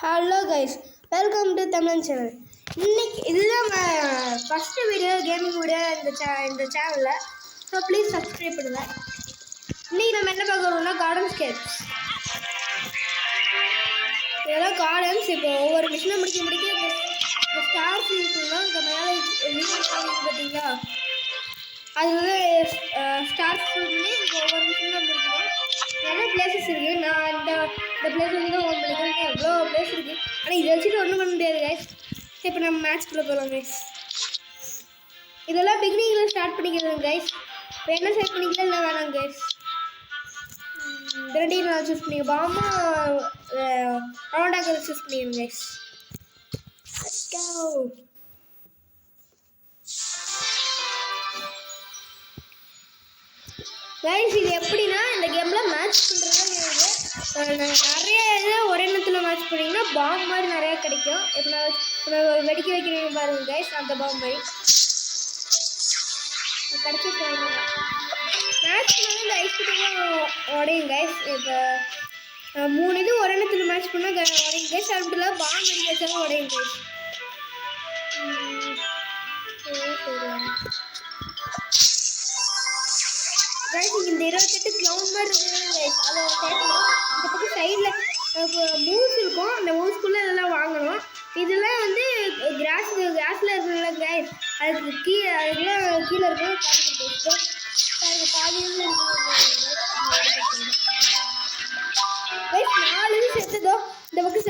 Hello guys, welcome to தமிழன் channel. இன்னைக்கு இதுதான் ஃபஸ்ட்டு வீடியோ, கேமிங் வீடியோ இந்த சேனலில். ஸோ ப்ளீஸ் சப்ஸ்கிரைப் பண்ணுங்கள். இன்றைக்கி நம்ம என்ன பார்க்க வரோம்னா கார்டன் ஸ்கேப்ஸ். இதெல்லாம் கார்டன்ஸ். இப்போ ஒவ்வொரு மிஷினை முடிக்க இந்த ஸ்டார்ஸ் இருக்குன்னா இந்த மேலே பார்த்தீங்களா, அது வந்து ஸ்டார்ஸ் ஃபுல் பண்ணி இப்போ ஒவ்வொரு மிஷினை முடிக்கணும். நிறைய பிளேசஸ் இருக்குது. நான் இந்த பிளேஸ் வந்து ஓன் பண்ணிக்கிறேன். எவ்வளோ பிளேஸ் இருக்குது, ஆனால் இதை வச்சுட்டு ஒன்றும் பண்ண முடியாது கைஸ். இப்போ நம்ம மேட்ச்குள்ளே போகலாம் கைஸ். இதெல்லாம் பிகினிங்கில் ஸ்டார்ட் பண்ணிக்கிறேன் கைஸ். இப்போ என்ன செலக்ட் பண்ணிக்கலாம் இல்லை வேணாம் கைஸ். ரெண்டையும் நான் சூஸ் பண்ணிக்க பாமா ரவுண்டாக சூஸ் பண்ணிக்கிறேன் கைஸ். கைஸ் இது எப்படின்னா, இந்த கேமில் மேட்ச் பண்ணுறது நிறைய இதை ஒரே நேரத்தில் மேட்ச் பண்ணிங்கன்னா பாம் மாதிரி நிறையா கிடைக்கும். இப்போ நான் வெடிக்க வைக்கிறேன் பாருங்க கைஸ், அந்த பாம் மாதிரி கிடைச்சி போயிடுங்க. மேட்ச் பண்ணால் இந்த ஐஸ் கிட்டலாம் உடையும் கைஸ். இப்போ 3 இது ஒரே நேரத்தில் மேட்ச் பண்ணால் உடையும் கைஸ். அப்படில பாம் வெடிக்க வச்சாலும் உடையும் கைஸ். கைஸ் இந்த 28 கிளவுன் மாதிரி இருக்குது கைஸ். அதை சேர்க்கணும். இந்த பக்கம் சைடில் மூவ்ஸ் இருக்கும். அந்த மூவ்ஸ்குள்ளே இதெல்லாம் வாங்கணும். இதெல்லாம் வந்து கிராஸில் இருக்கிற கைஸ், அதுக்கு கீழே இருக்கும். பாதி கைஸ் 4 இது செத்துதோ. இந்த பக்கம்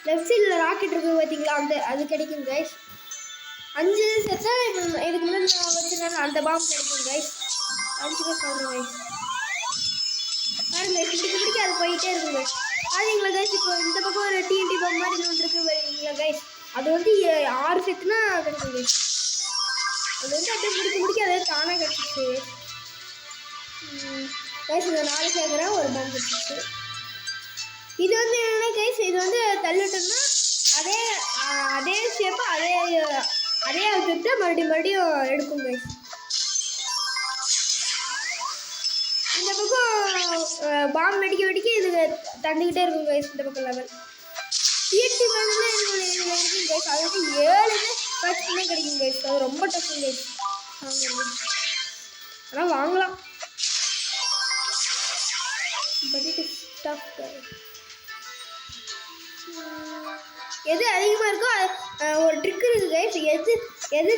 லெஃப்ட் சைடில் ராக்கெட் இருக்குது பார்த்தீங்களா, அது கிடைக்கும் கைஸ். 5 இது செத்தா இதுக்கு முன்னாடி நான் வச்சுருந்தேன் அந்த பாம்பு கிடைக்கும் கைஸ். 5 பேர் சொல்கிறேன் கைஸ். பாருங்க பிடிக்க அது போயிட்டே இருக்குங்க. பாருங்களா கைஸ், இப்போ இந்த பக்கம் ஒரு டிஎன்டி பாம்பு மாதிரி வந்துருக்கு வரீங்களா கைஸ். அது வந்து 6 செத்துனா கிடைக்கும் கைஸ். அது வந்து அப்படியே முடிக்க அதே தானாக கிடச்சிச்சு கைஸ். இந்த 4 சேர்க்குறேன், ஒரு பாம்பு கிடச்சிச்சு. இது வந்து என்னென்னா கைஸ், இது வந்து தள்ளிட்டோம்னா அதே ஷேப்பை அதே வச்சுட்டு மறுபடியும் எடுக்கும் கைஸ். இந்த பக்கம் பாம்பு வெடிக்க இது தண்டிக்கிட்டே இருக்கும் கைஸ். இந்த பக்கம் லெவல் டிஎன்டி பாம்புல இருக்கும் கைஸ். அது வந்து 7 மேட்ச் பண்ணே கிடைக்கும் கைஸ். அது ரொம்ப டஃப் கைஸ். ஆனால் வாங்கலாம், but it is tough guys. எது அதிகமாக இருக்கோ ஒரு ட்ரிக் இருக்குது கைஸ். எது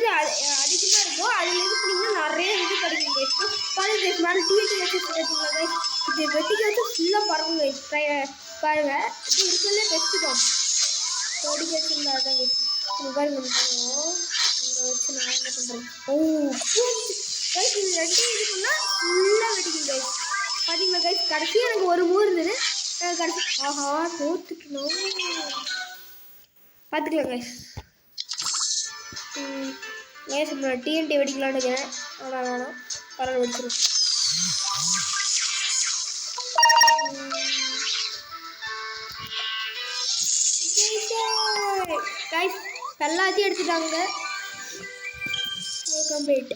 அதிகமாக இருக்கோ அதில் இது பண்ணிங்கன்னா நிறைய இது கிடைக்கும் கைஸ். பாருங்க கைஸ், மேலே டிஎன்டி வச்சு பார்த்தீங்களா கைஸ். இது வெட்டிக்க வச்சு ஃபுல்லாக பறக்கும் கைஸ். பாருங்கள், இது இருக்கிறதுல பெஸ்ட்டு தான் வெடிக்க வச்சுருந்தா தான் கைஸ். பாருங்க இங்கே வச்சு நான் என்ன பண்ணுறேன். கைஸ் இது 2 இது பண்ணால் ஃபுல்லாக வெடிக்கும் கைஸ். பார்த்தீங்களா கைஸ், கடைசியாக எனக்கு ஒரு மூணு இருந்தது. கடைசி ஆஹா தோத்துக்கணும். பார்த்துக்கலாம் கைஸ். ஏன் சொல்ல டிஎன்டி வெடிக்கலான்னு இருக்கிறேன். வேணாம் பரவாயில்ல, வெடிச்சிடும். கைஸ் எல்லாத்தையும் எடுத்துட்டாங்க. கம்ப்ளீட்.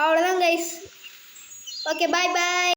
அவ்வளோதான் கைஸ். ஓகே, பாய் பாய்.